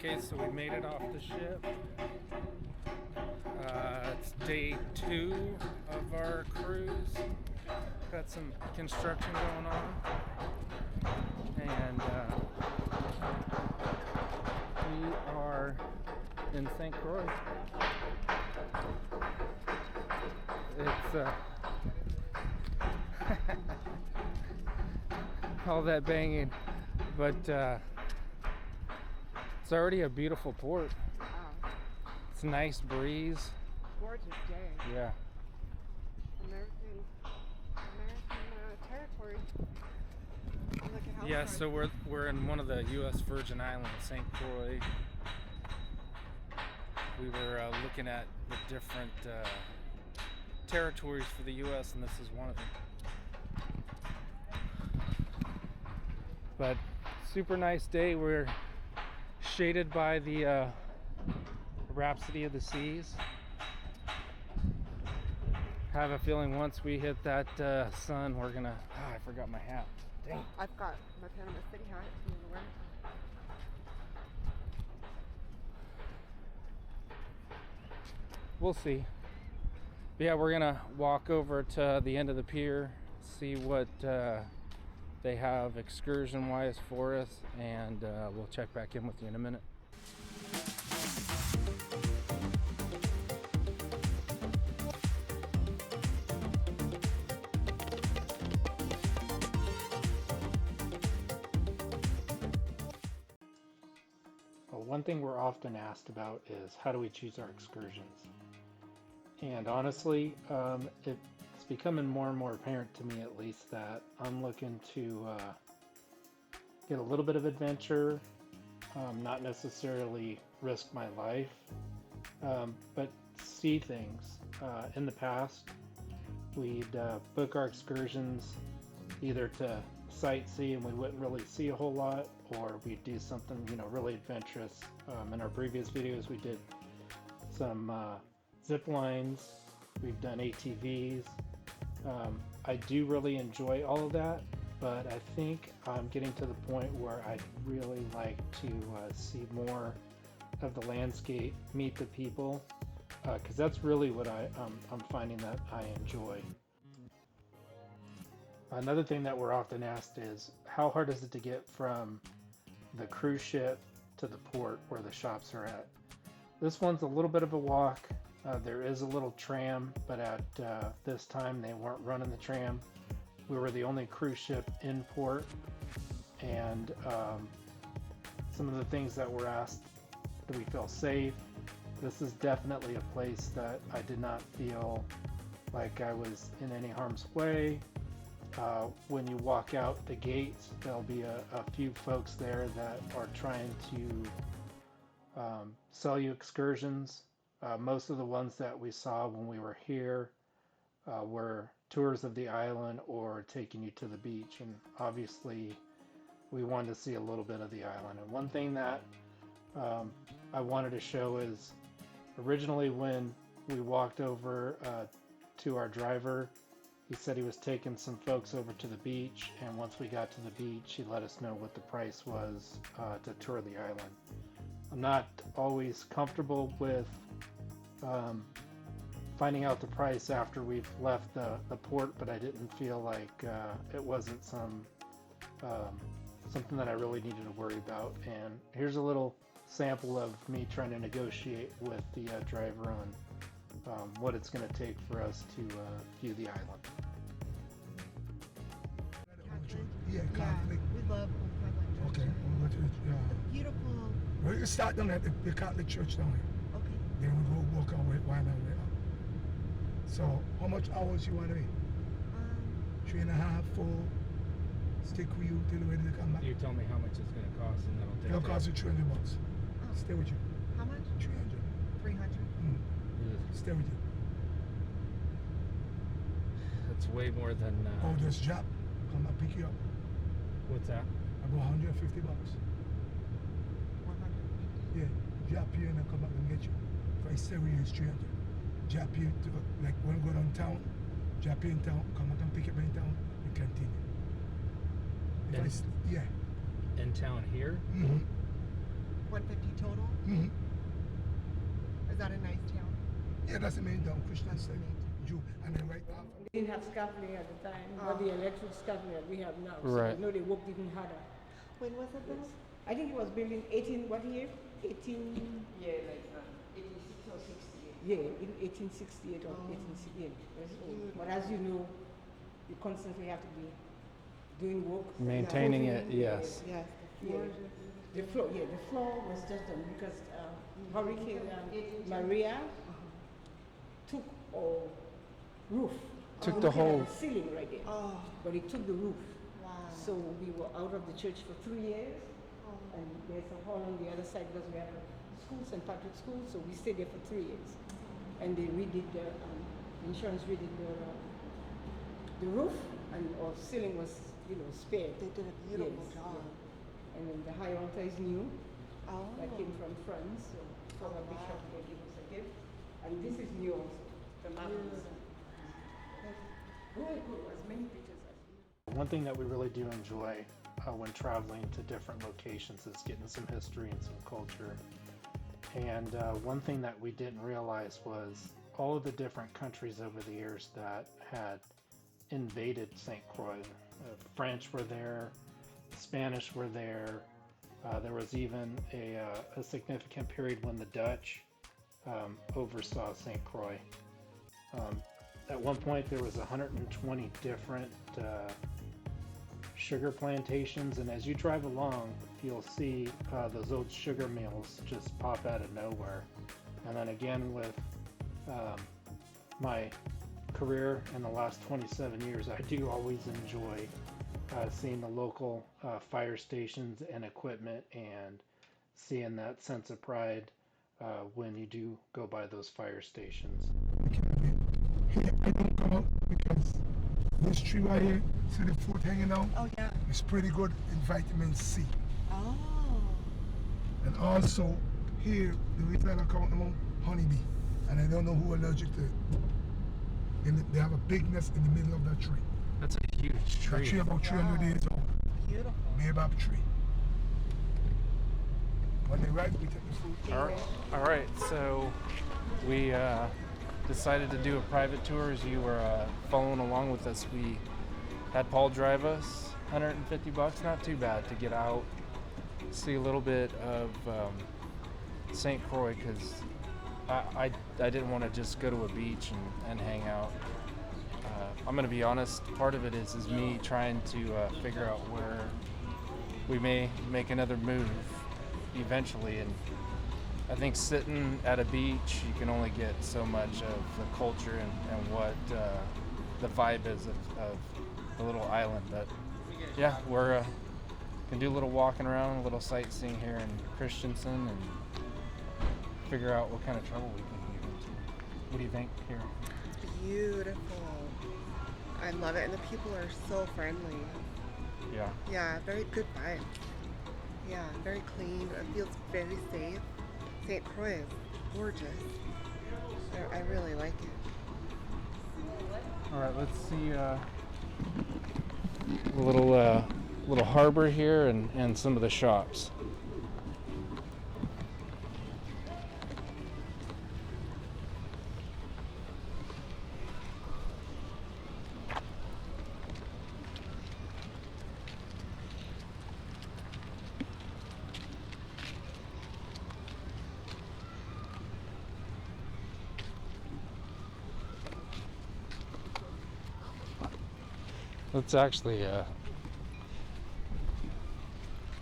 Okay, so we made it off the ship. It's day 2 of our cruise. Got some construction going on, and we are in St Croix. It's all that banging, but it's already a beautiful port. Wow. It's a nice breeze. Gorgeous day. Yeah. American territory. Look at how Yeah, so we're in one of the U.S. Virgin Islands, St Croix. We were looking at the different territories for the U.S., and this is one of them. But super nice day. We're shaded by the Rhapsody of the Seas. Have a feeling once we hit that sun, we're gonna. Oh, I forgot my hat. Dang. I've got my Panama City hat. You want to wear it? We'll see. But yeah, we're gonna walk over to the end of the pier, see what they have excursion wise for us, and we'll check back in with you in a minute. Well, one thing we're often asked about is how do we choose our excursions? And honestly, it's becoming more and more apparent to me, at least, that I'm looking to get a little bit of adventure, not necessarily risk my life, but see things. In the past, we'd book our excursions either to sightsee and we wouldn't really see a whole lot, or we'd do something, really adventurous. In our previous videos, we did some zip lines, we've done ATVs. I do really enjoy all of that, but I think I'm getting to the point where I'd really like to see more of the landscape, meet the people, because that's really what I'm finding that I enjoy. Another thing that we're often asked is, how hard is it to get from the cruise ship to the port where the shops are at? This one's a little bit of a walk. There is a little tram, but at this time they weren't running the tram. We were the only cruise ship in port, and some of the things that were asked, do we feel safe? This is definitely a place that I did not feel like I was in any harm's way. When you walk out the gates, there'll be a few folks there that are trying to sell you excursions. Most of the ones that we saw when we were here were tours of the island or taking you to the beach, and obviously we wanted to see a little bit of the island. And one thing that I wanted to show is, originally when we walked over to our driver, he said he was taking some folks over to the beach, and once we got to the beach, he let us know what the price was to tour the island. I'm not always comfortable with finding out the price after we've left the port, but I didn't feel like it wasn't something that I really needed to worry about. And here's a little sample of me trying to negotiate with the driver on what it's going to take for us to view the island. Yeah, Catholic. We love Old Catholic Church. Okay, we'll go to The beautiful. we can start down at the Catholic Church down here. Okay. Then we go walk our way, wind our way up. So, how much hours you want to be? 3.5, 4. Stick with you till we're ready to come back. You tell me how much it's going to cost, and that'll take It'll cost you $300. Oh. Stay with you. How much? 300. 300. Stay with you. It's way more than. Oh, just drop. Come and pick you up. What's that? About $150. 150. Yeah, drop you and then come back and get you. If I stay with you, it's 300. Drop you to, like when we go downtown, drop you in town, come back and pick you up in town, and continue. Yeah. In town here? Mm-hmm. 150 total? Mm-hmm. Is that a nice town? Yeah, that's the main town, Christiansted, Jew, and then right after. They didn't have scaffolding at the time, but the electric scaffolding that we have now. Right. So, you know, they worked even harder. When was it built? I think it was built in 18, what year? 18, yeah, like 86 or 68. Yeah, in 1868 or 1868. That's old. But as you know, you constantly have to be doing work. Maintaining it, Improving, yes. Yes. The floor, the floor was just done because Hurricane Maria took our roof. Took We the could have whole- a ceiling right there, Oh, but it took the roof. wow. So we were out of the church for 3 years, and there's a hall on the other side because we have a school, St. Patrick's School, so we stayed there for 3 years. And they redid the insurance redid the roof, and our ceiling was, you know, spared. They did a beautiful Yes, job. yeah. And then the high altar is new. Oh. That came from France, so former wow. bishop they gave us a gift. And this is new also. The mountains. Really good, as many pictures as you. One thing that we really do enjoy when traveling to different locations is getting some history and some culture. And one thing that we didn't realize was all of the different countries over the years that had invaded St. Croix. French were there, Spanish were there. There was even a significant period when the Dutch oversaw St. Croix. At one point there was 120 different sugar plantations, and as you drive along you'll see those old sugar mills just pop out of nowhere. And then again with my career in the last 27 years, I do always enjoy seeing the local fire stations and equipment and seeing that sense of pride when you do go by those fire stations. Here, I don't come out because this tree right here, see the fruit hanging out? Oh, yeah. It's pretty good in vitamin C. Oh. And also, here, the reason I don't come out no more, honeybee. And I don't know who allergic to it. And they have a big nest in the middle of that tree. That's a huge That tree about 300 years old. Beautiful. Baobab tree. When they ripe, we take the fruit. All right, so we decided to do a private tour as you were following along with us. We had Paul drive us, $150, not too bad to get out, see a little bit of St. Croix, because I didn't want to just go to a beach and hang out. I'm going to be honest, part of it is me trying to figure out where we may make another move eventually. And I think sitting at a beach, you can only get so much of the culture and what the vibe is of the little island. But yeah, we're can do a little walking around, a little sightseeing here in Christiansted, and figure out what kind of trouble we can get into. What do you think here? Beautiful. I love it, and the people are so friendly. Yeah. Yeah, very good vibe. Yeah, very clean. It feels very safe. St. Croix is gorgeous. I really like it. All right, let's see a little harbor here and some of the shops. That's actually a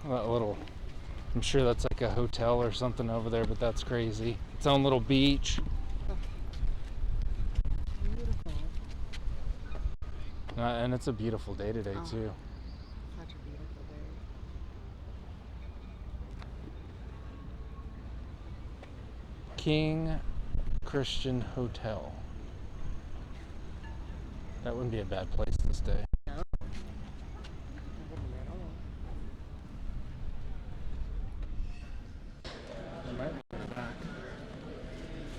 little, I'm sure that's like a hotel or something over there, but that's crazy. Its own little beach. Beautiful. And it's a beautiful day today too. Such a beautiful day. King Christian Hotel. That wouldn't be a bad place to stay.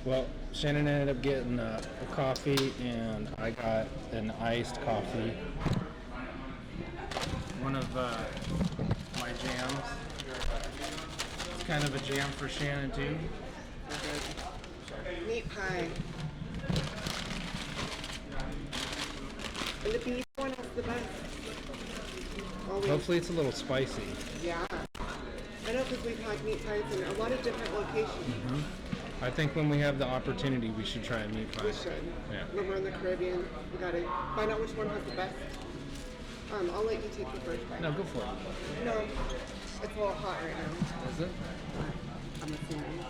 Well, Shannon ended up getting a coffee, and I got an iced coffee. One of my jams. kind of a jam for Shannon too. Meat pie. And the beef one is the best. Always. Hopefully it's a little spicy. Yeah. I know because we've had meat pies in a lot of different locations. I think when we have the opportunity, we should try a meat pie. We should. Yeah. When we're in the Caribbean, we gotta find out which one has the best. I'll let you take the first bite. No, go for it. No, it's a little hot right now. Is it? I'm assuming.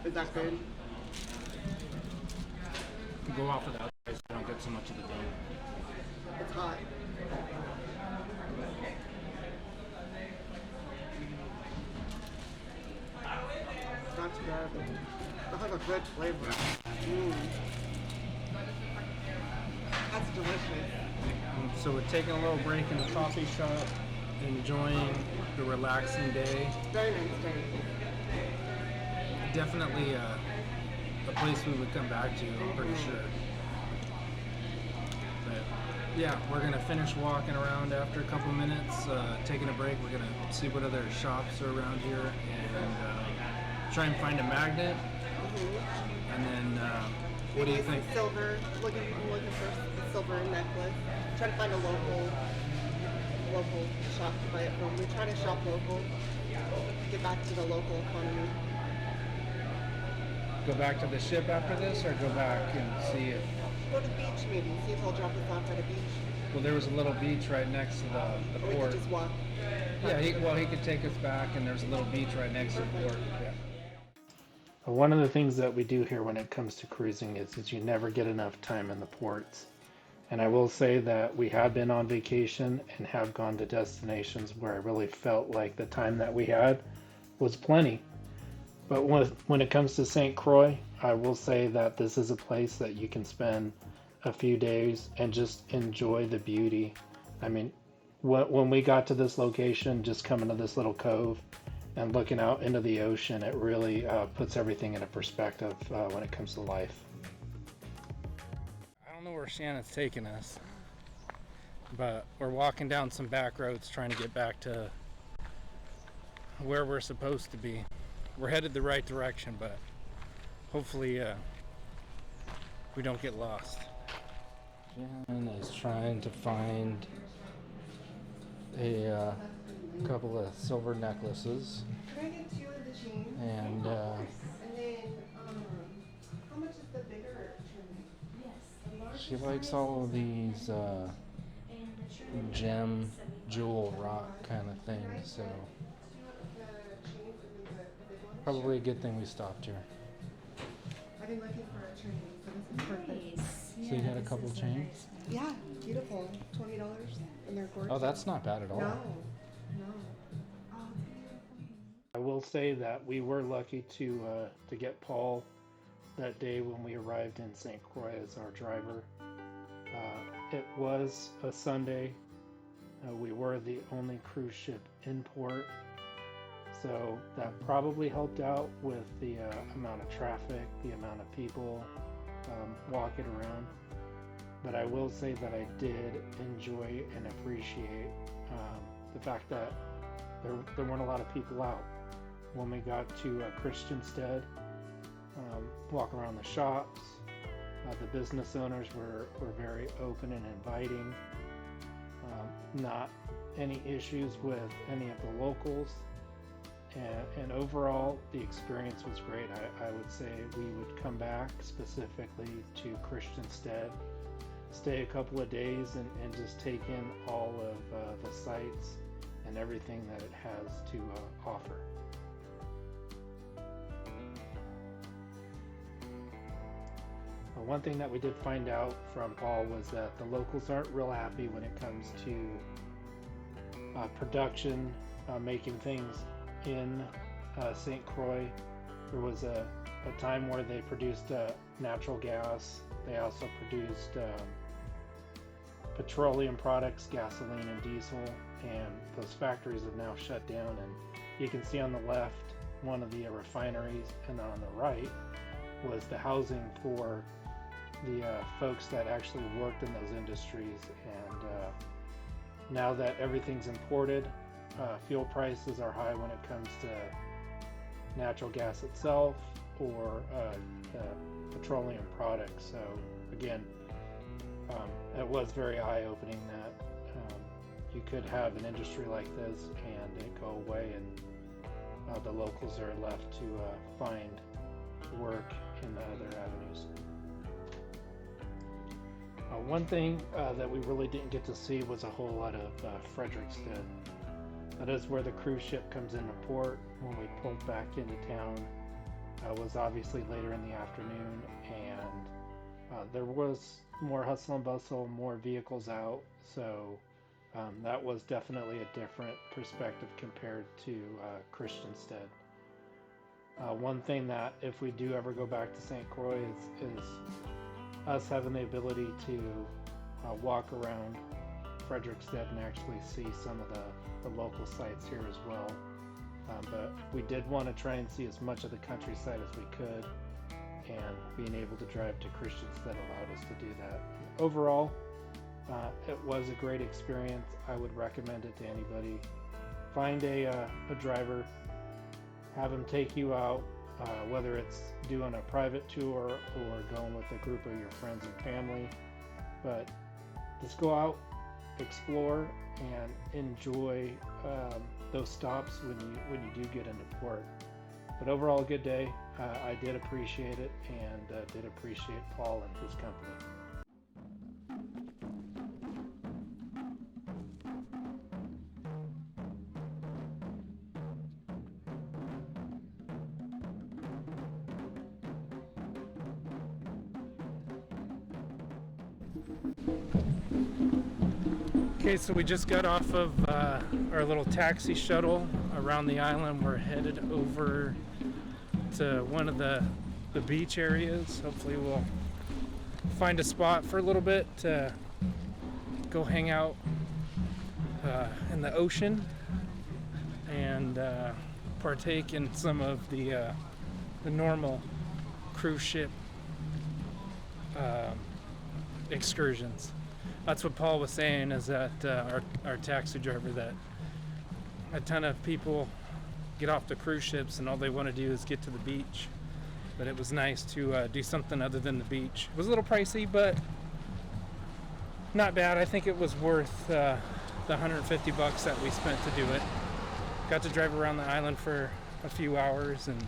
Is that good? Go off of that so you don't get so much of the bone. It's hot. Not too bad. It has a good flavor. That's delicious. So we're taking a little break in the coffee shop, enjoying the relaxing day. Very nice day. Definitely a place we would come back to, I'm pretty sure. But yeah, we're gonna finish walking around after a couple minutes, taking a break. We're gonna see what other shops are around here and try and find a magnet. And then, what do you think? Silver. I'm looking for a silver necklace. Trying to find a local shop to buy it from. We try to shop local. Get back to the local economy. Go back to the ship after this, or go back and see if... Go to the beach maybe. See if they'll drop us off at a beach. Well, there was a little beach right next to the Or we port. could just walk. Yeah, he could take us back, and there's a little beach right next to the port. Yeah. One of the things that we do here when it comes to cruising is you never get enough time in the ports. And I will say that we have been on vacation and have gone to destinations where I really felt like the time that we had was plenty. But when it comes to St. Croix, I will say that this is a place that you can spend a few days and just enjoy the beauty. I mean, when we got to this location, just coming to this little cove and looking out into the ocean, it really puts everything into perspective when it comes to life. I don't know where Shannon's taking us, but we're walking down some back roads trying to get back to where we're supposed to be. We're headed the right direction, but hopefully we don't get lost. Shannon is trying to find a couple of silver necklaces. Can I get 2 of the chains? And And then, how much is the bigger trim? she likes all of these gem, jewel, rock kind of things, so probably a good thing we stopped here. I've been looking for a chain, so this is perfect. So you got a couple chains? Yeah, beautiful. $20, and they're gorgeous. Oh, that's not bad at all. No. I will say that we were lucky to get Paul that day when we arrived in St. Croix as our driver. It was a Sunday. We were the only cruise ship in port, so that probably helped out with the amount of traffic, the amount of people walking around. But I will say that I did enjoy and appreciate the fact that there weren't a lot of people out. When we got to Christiansted, walk around the shops, the business owners were very open and inviting. Not any issues with any of the locals. And overall, the experience was great. I would say we would come back specifically to Christiansted, stay a couple of days, and just take in all of the sights and everything that it has to offer. One thing that we did find out from Paul was that the locals aren't real happy when it comes to production, making things in St. Croix. There was a time where they produced natural gas. They also produced petroleum products, gasoline and diesel, and those factories have now shut down. And you can see on the left one of the refineries, and on the right was the housing for folks that actually worked in those industries. And now that everything's imported, fuel prices are high when it comes to natural gas itself or petroleum products. So again, it was very eye-opening that you could have an industry like this and it go away, and the locals are left to find work in the other avenues. One thing that we really didn't get to see was a whole lot of Frederiksted. That is where the cruise ship comes into port. When we pulled back into town, it was obviously later in the afternoon, and there was more hustle and bustle, more vehicles out, so that was definitely a different perspective compared to Christiansted. One thing that if we do ever go back to St Croix is us having the ability to walk around Frederiksted and actually see some of the local sites here as well. But we did want to try and see as much of the countryside as we could, and being able to drive to Christiansted allowed us to do that. Overall, it was a great experience. I would recommend it to anybody. Find a driver, have him take you out, whether it's doing a private tour or going with a group of your friends and family. But just go out, explore, and enjoy those stops when you do get into port. But overall, a good day. I did appreciate it, and did appreciate Paul and his company. Okay, so we just got off of our little taxi shuttle around the island. We're headed over to one of the beach areas. Hopefully we'll find a spot for a little bit to go hang out in the ocean and partake in some of the normal cruise ship excursions. That's what Paul was saying, is that our taxi driver, that a ton of people get off the cruise ships and all they want to do is get to the beach. But it was nice to do something other than the beach. It was a little pricey, but not bad. I think it was worth the $150 that we spent to do it. Got to drive around the island for a few hours and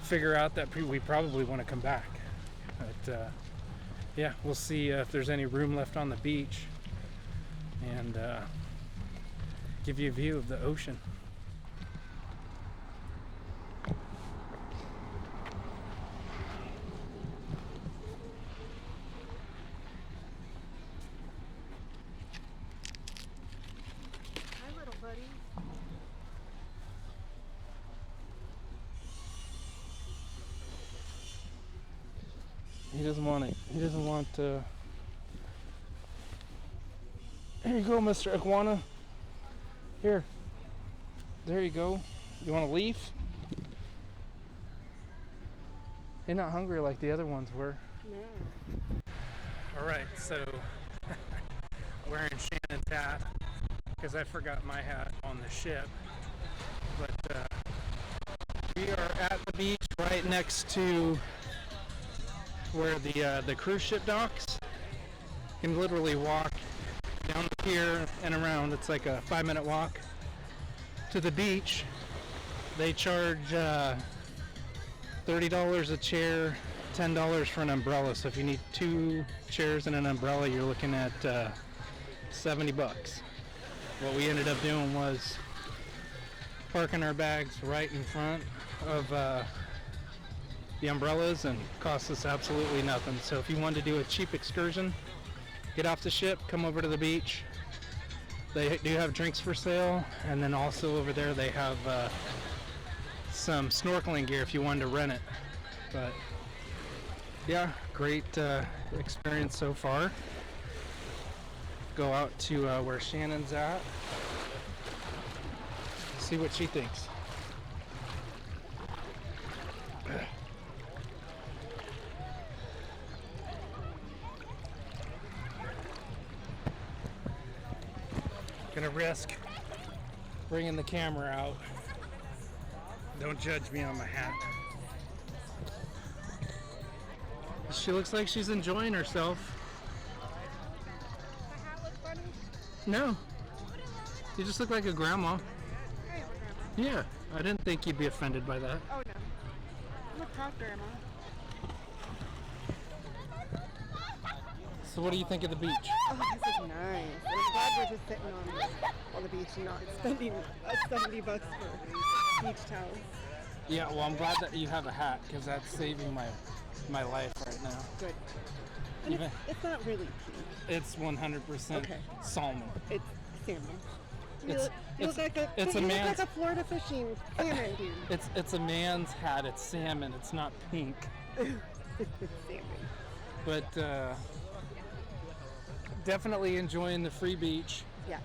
figure out that we probably want to come back. But yeah, we'll see if there's any room left on the beach, and give you a view of the ocean. Hi, little buddy. He doesn't want it. He doesn't want to. Here you go, Mr. Iguana. Here. There you go. You want a leaf? He's not hungry like the other ones were. No. Alright, so wearing Shannon's hat because I forgot my hat on the ship. But we are at the beach right next to where the cruise ship docks. You can literally walk down the pier and around. It's like a 5-minute walk to the beach. They charge $30 a chair, $10 for an umbrella. So if you need 2 chairs and an umbrella, you're looking at $70. What we ended up doing was parking our bags right in front of the umbrellas, and cost us absolutely nothing. So if you wanted to do a cheap excursion, get off the ship, come over to the beach. They do have drinks for sale, and then also over there they have some snorkeling gear if you wanted to rent it. But yeah, great experience so far. Go out to where Shannon's at, see what she thinks. Gonna risk bringing the camera out. Don't judge me on my hat. She looks like she's enjoying herself. My hat look funny? No, you just look like a grandma. I am a grandma. Yeah, I didn't think you'd be offended by that. Oh no. I'm a proud grandma. So what do you think of the beach? Oh, this is nice. I'm glad we're just sitting on the beach and not spending $70 for beach towels. Yeah, well, I'm glad that you have a hat because that's saving my life right now. Good. And Even, it's not really pink. it's 100% Okay. salmon. It's salmon. It's- You look like it's a you look man's- like a Florida fishing salmon dude. It's a man's hat. It's salmon. It's not pink. Salmon. But definitely enjoying the free beach. Yeah.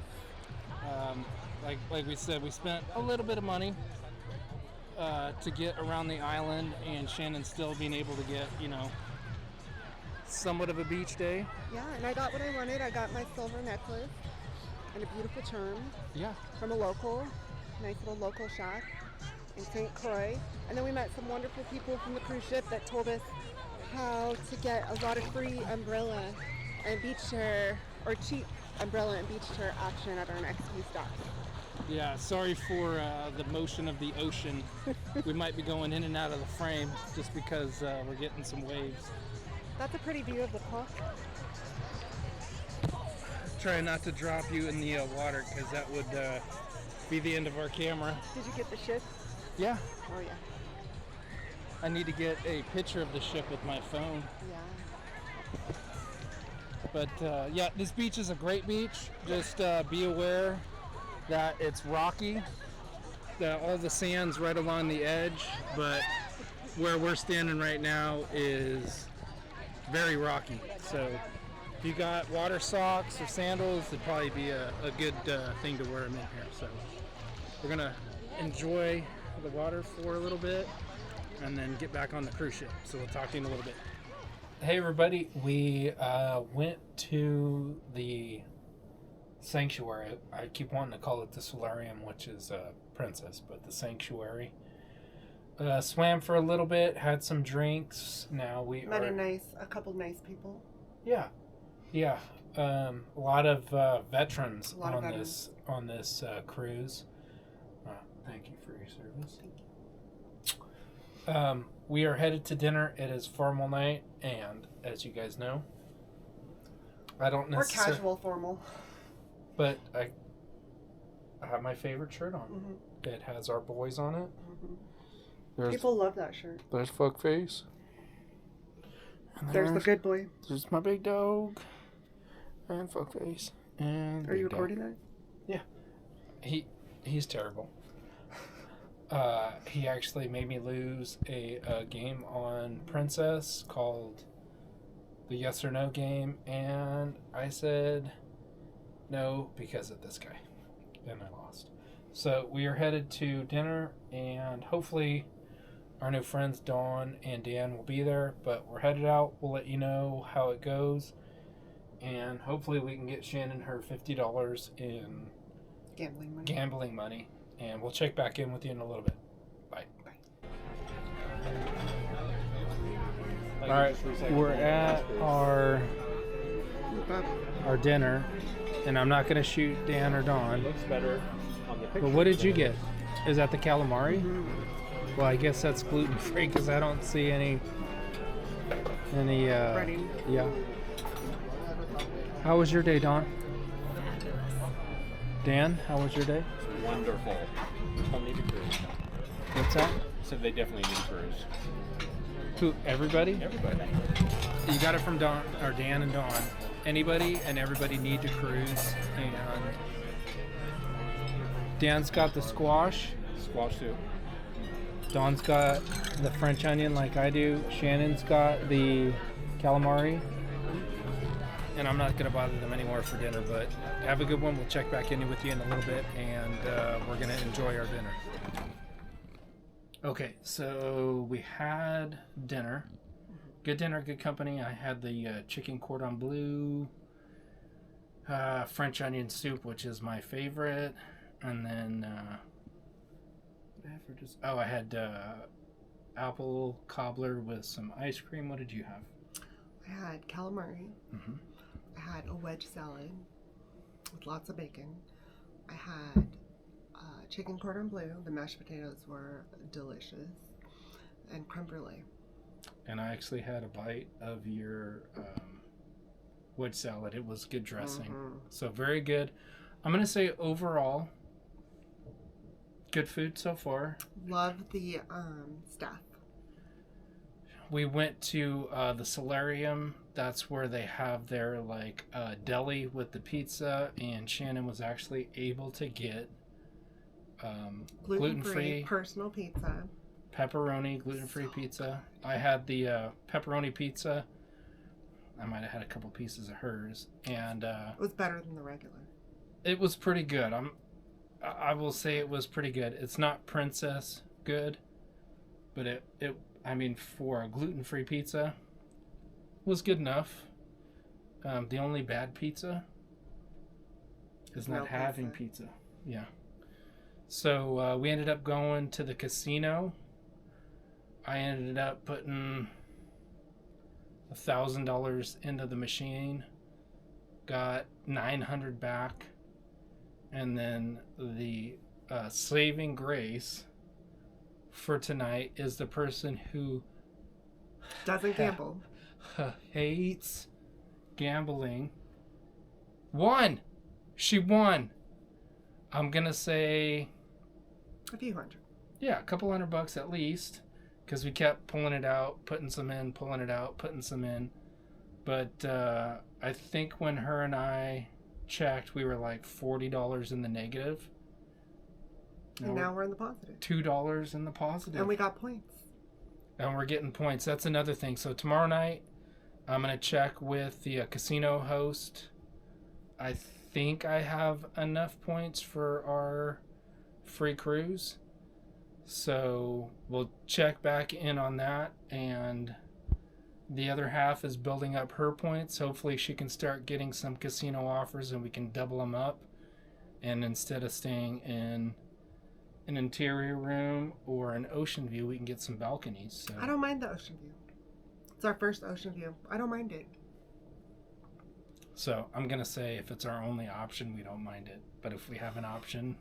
Like we said, we spent a little bit of money to get around the island, and Shannon still being able to get, somewhat of a beach day. Yeah, and I got what I wanted. I got my silver necklace and a beautiful charm Yeah. from a nice little local shop in St Croix. And then we met some wonderful people from the cruise ship that told us how to get a lot of free umbrella and beach chair, or cheap umbrella and beach chair action at our next few stops. Yeah, sorry for the motion of the ocean. We might be going in and out of the frame just because we're getting some waves. That's a pretty view of the park. Try not to drop you in the water because that would be the end of our camera. Did you get the ship? Yeah, Oh yeah. I need to get a picture of the ship with my phone. Yeah. But yeah, this beach is a great beach. Just be aware that it's rocky. All the sand's right along the edge, but where we're standing right now is very rocky. So if you got water socks or sandals, it'd probably be a good thing to wear them in here. So we're gonna enjoy the water for a little bit and then get back on the cruise ship. So we'll talk to you in a little bit. Hey everybody, we went to the sanctuary. I keep wanting to call it the solarium, which is Princess, but the sanctuary. Swam for a little bit, had some drinks. Now we Met are a couple nice people. yeah. A lot of veterans A lot of veterans. on this cruise. Thank you for your service. Thank you. We are headed to dinner. It is formal night, and as you guys know, I don't Or necessarily. casual formal. But I have my favorite shirt on. Mm-hmm. It has our boys on it. Mm-hmm. People love that shirt. There's Fuckface. And There's the good boy. There's my big dog. And Fuckface. And Are you Big Dog. recording that? Yeah. He's terrible. He actually made me lose a game on Princess called the Yes or No game, and I said no because of this guy, and I lost. So we are headed to dinner, and hopefully our new friends Dawn and Dan will be there, but we're headed out. We'll let you know how it goes, and hopefully we can get Shannon her $50 in Gambling money. and we'll check back in with you in a little bit. Bye. All right, we're at our dinner, and I'm not going to shoot Dan or Dawn. Looks better on the picture. But what did you get? Is that the calamari? Well, I guess that's gluten free because I don't see any. Breading. Yeah. How was your day, Dawn? Dan, how was your day? Wonderful. I'll need a cruise. What's that? So they definitely need a cruise. Who? Everybody? Everybody. You got it from Dan and Dawn. Anybody and everybody need to cruise. And Dan's got the squash. Squash soup. Dawn's got the French onion like I do. Shannon's got the calamari. And I'm not going to bother them anymore for dinner, but have a good one. We'll check back in with you in a little bit, and we're going to enjoy our dinner. Okay, so we had dinner. Good dinner, good company. I had the chicken cordon bleu. French onion soup, which is my favorite, and then what did I have for just? Oh, I had apple cobbler with some ice cream. What did you have? I had calamari. Mm-hmm. I had a wedge salad with lots of bacon. I had chicken cordon bleu. The mashed potatoes were delicious. And creme brulee. And I actually had a bite of your wedge salad. It was good dressing. Mm-hmm. So very good. I'm going to say overall, good food so far. Love the staff. We went to the Solarium. That's where they have their like deli with the pizza, and Shannon was actually able to get gluten-free personal pizza. Pepperoni gluten-free pizza. I had the pepperoni pizza. I might have had a couple pieces of hers, and It was better than the regular. it was pretty good. I will say it was pretty good. It's not princess good, but it I mean, for a gluten-free pizza, was good enough. The only bad pizza is not No having pizza. pizza. Yeah. So we ended up going to the casino. I ended up putting $1,000 into the machine. Got 900 back. And then the saving grace for tonight is the person who Doesn't gamble. hates gambling. Won! She won! I'm gonna say, A few hundred. yeah, a couple $100 at least. Because we kept pulling it out, putting some in, pulling it out, putting some in. But I think when her and checked, we were like $40 in the negative. And now we're in the positive. $2 in the positive. And we got points. And we're getting points. That's another thing. So tomorrow night, I'm going to check with the casino host. I think I have enough points for our free cruise. So we'll check back in on that. And the other half is building up her points. Hopefully she can start getting some casino offers and we can double them up. And instead of staying in an interior room or an ocean view, we can get some balconies. So. I don't mind the ocean view. It's our first ocean view. I don't mind it. So I'm going to say if it's our only option, we don't mind it. But if we have an option,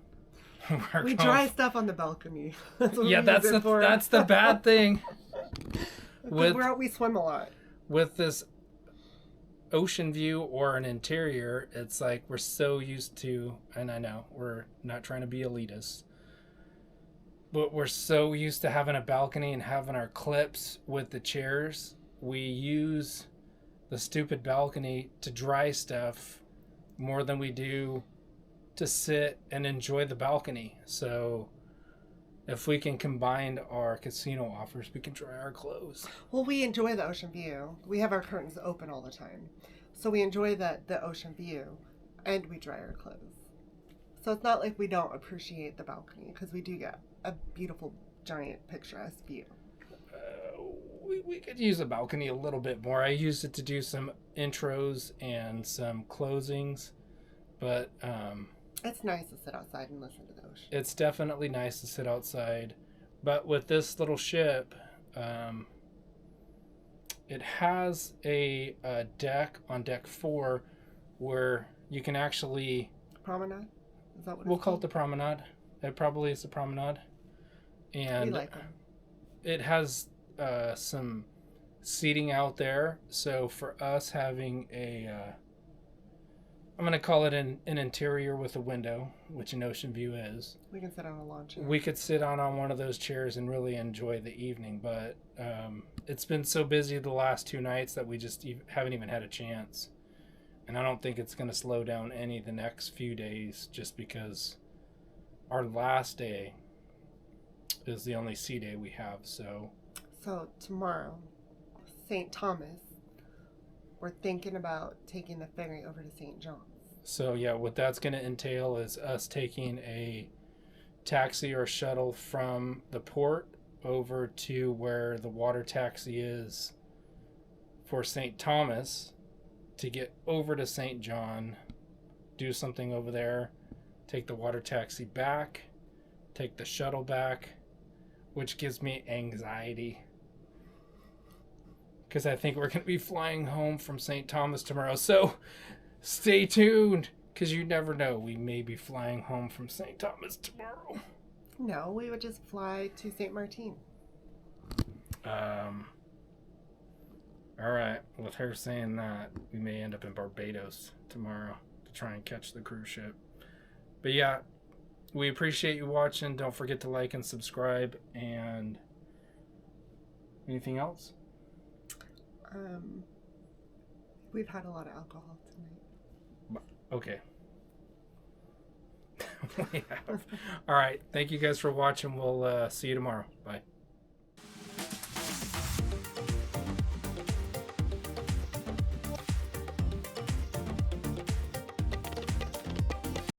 We dry stuff on the balcony. That's what yeah, we that's use it for. that's the bad thing. We swim a lot. With this ocean view or an interior, it's like we're so used to, and I know we're not trying to be elitist, but we're so used to having a balcony and having our clips with the chairs. We use the stupid balcony to dry stuff more than we do to sit and enjoy the balcony. So if we can combine our casino offers, we can dry our clothes. Well, we enjoy the ocean view. We have our curtains open all the time. So we enjoy the ocean view and we dry our clothes. So it's not like we don't appreciate the balcony because we do get a beautiful, giant, picturesque view. We could use the balcony a little bit more. I used it to do some intros and some closings, but it's nice to sit outside and listen to the ocean. It's definitely nice to sit outside. But with this little ship, it has a deck on deck 4 where you can actually... Promenade? Is that what we'll it's call called? it the promenade. It probably is the promenade. And We like them. it has some seating out there. So for us having a... I'm going to call it an interior with a window, which an ocean view is. We can sit on a lawn chair. We could sit on one of those chairs and really enjoy the evening. But it's been so busy the last 2 nights that we just haven't even had a chance. And I don't think it's going to slow down any the next few days just because our last day is the only sea day we have. So tomorrow, St. Thomas, we're thinking about taking the ferry over to St. John's. So yeah, what that's going to entail is us taking a taxi or shuttle from the port over to where the water taxi is for St. Thomas to get over to St. John do something over there, take the water taxi back, take the shuttle back, which gives me anxiety. Because I think we're going to be flying home from St. Thomas tomorrow. So stay tuned, because you never know. We may be flying home from St. Thomas tomorrow. No, we would just fly to St. Martin. All right. With her saying that, we may end up in Barbados tomorrow to try and catch the cruise ship. But yeah, we appreciate you watching. Don't forget to like and subscribe. And anything else? We've had a lot of alcohol tonight. Okay. We have. All right. Thank you guys for watching. We'll see you tomorrow. Bye.